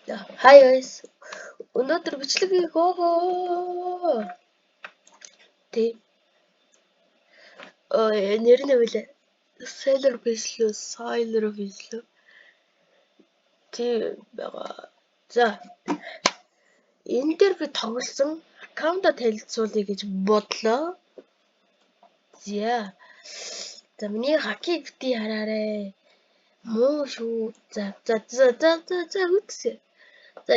Hi guys. Өнөөдөр бичлэгийг гоогоо. Тэ. Нэр нь вэ? Sailor Beast. Тэ байгаа. За. Энэ дээр би тоглосон аккаунта танилцуулъя гэж бодлоо. За миний хакийг бити хараарэ. Муу шүү. За үтсэ. За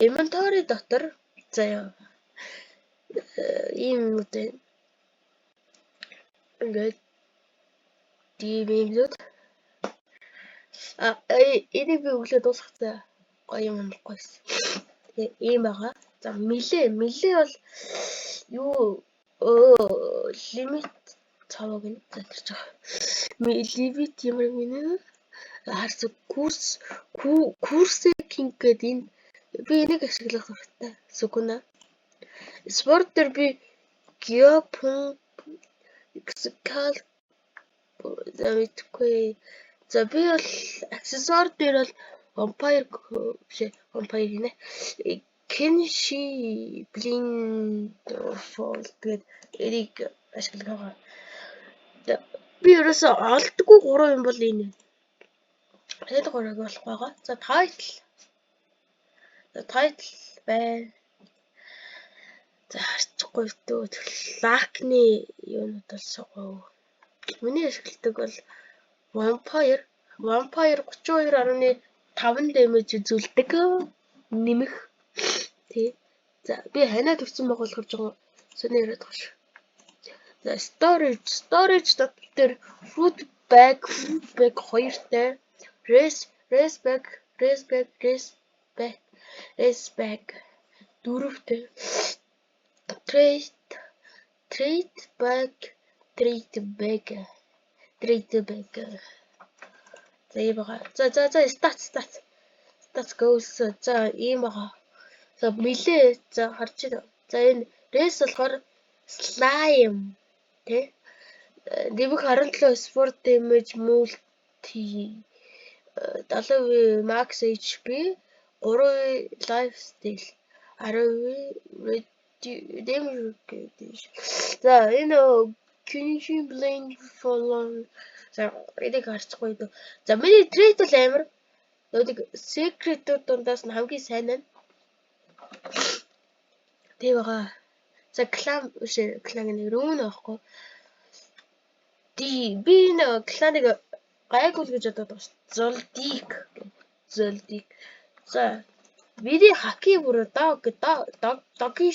inventory дотор заяа. Ийм үтэй. Ингээд дивимлүүд энийг би өглөө дуусгацгаа гоё юм гойс. Тэгээ ийм байгаа. За милээ бол юу лимит цаваг нь затарч байгаа. Лимит ямар гинэ? Харс курсинг гэдэг энэ би энийг ашиглах хэрэгтэй. Сүгүнэ. Спорт дээр би геопун экскал мэдгүй. За би бол аксессуар дээр бол Vampire гинэ. Kenshi Blind Fall гэдэг эрийг ашиглах байгаа. Би ерөөсөө олдгүй 3 юм бол энэ. Хэд 3-ыг болох байгаа. За title байна. За харчихгүй дөө. Лакны юунууд бол согоо. Миний ашигладаг бол Vampire 32.5 damage үзүүлдэг. Нэмэх. Тий. За би ханаа төвсөн байгаа болохоор жоо сони яриад байгаа шүү. За storage дотор дээр fruit bag 2-тай. Race bag 4-тэй. Trade bag. За ийм байгаа. За stats goals. За ийм байгаа. За милээ. За харж байна. За энэ race болохоор slime тий. Нэмэх 17 sport damage multi 70% max HP 3 life steal 10% damage. За энэ Kenshi Blind Fall. За энийг харчихгүй дөө. За миний trade бол амар. Нэг secret дундаас нь хамгийн сайн нь. Тэг байгаа. За клан нэг рүүн аахгүй. Би энэ кланыг гайгүй гэж бодоод байгаа шүү. Золдик. За миний хаки бүр доги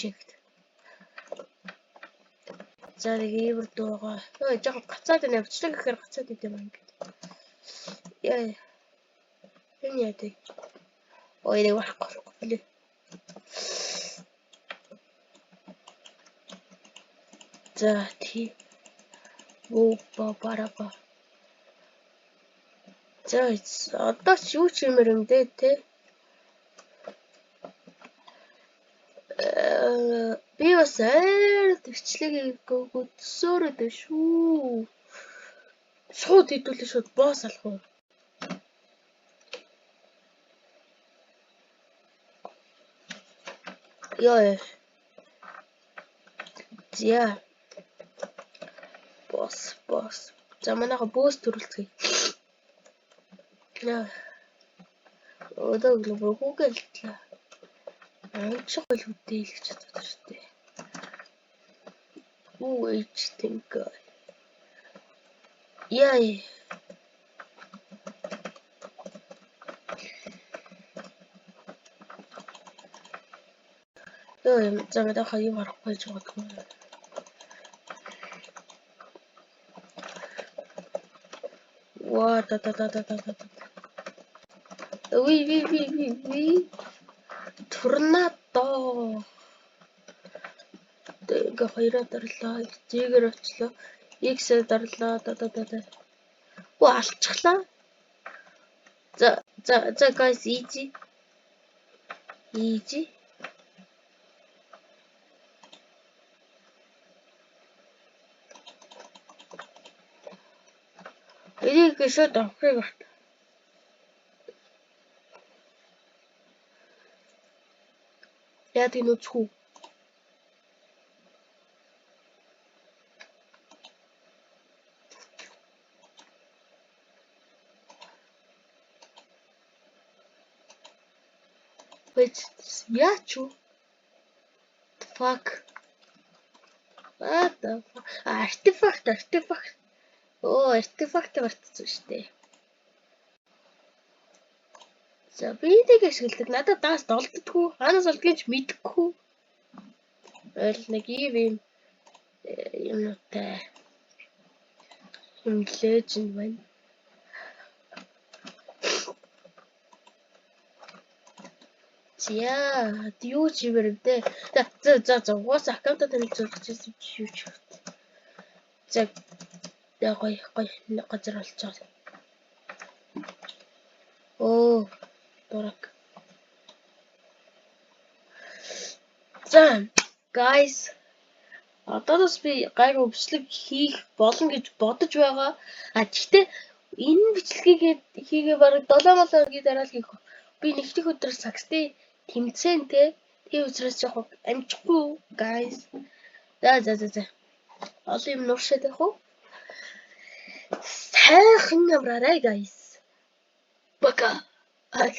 shift. За нэг иймэр дүү байгаа. Ой жоохон гацаад байна. Бичлэг гэхээр гацаад идэв юм ингээд. Яа. Энэ яадаг. Ой нэг барахгүй. За тий. Бараба. За одоо ч юу ч юмэр юм дээ те. Би бас бичлэгийг гүтсөөрөд шүү. Шууд хэдүүлээ шууд босс алах уу? Яа. За. Босс. За манайха бөөс төрүүлцгээе. Яа. Одоо глобал хүүгэлтлээ. Амчих бол үдээ л гэж бодож шүү дээ. Think. Яа. За манайха юу харахгүй гэж бодгоо. Ва та. Ви. Торнадо. Ингээ хоёроо дарлаа. Зээгэр очлоо. X-ээр дарлаа. Оо алчглаа. За guys easy. Энийг шууд авахыг бат. Яа тийм үзэхүү. Wait, яач юу? Fuck. What the fuck? Артефакт. Оо, артефакт бартсан шүү дээ. За би нэг ашигладаг. Надад даас долддоггүй. Хаанаас олдгийг мэдэхгүй. Ойл нэг ийм юмтай. Леженд байна. Яа, юу ч юм бэ? За угаасаа аккаунтаа танилцуулчихсан юу ч. За гоё газар олцоо. Оо, дурак. За, guys. Одоос би гайг өвчлөг хийх болно гэж бодож байгаа. Гэхдээ энэ бичлэгийг хийгээ бараг 7 хоногийн дараа л хийх. Би нэгдүгээр өдөр сагстай тэмцээнтэй. Тийм учраас яг амжихгүй guys. За. Олон юм нууршаад байх уу? Сайхан амраарай guys. Бака. Ай,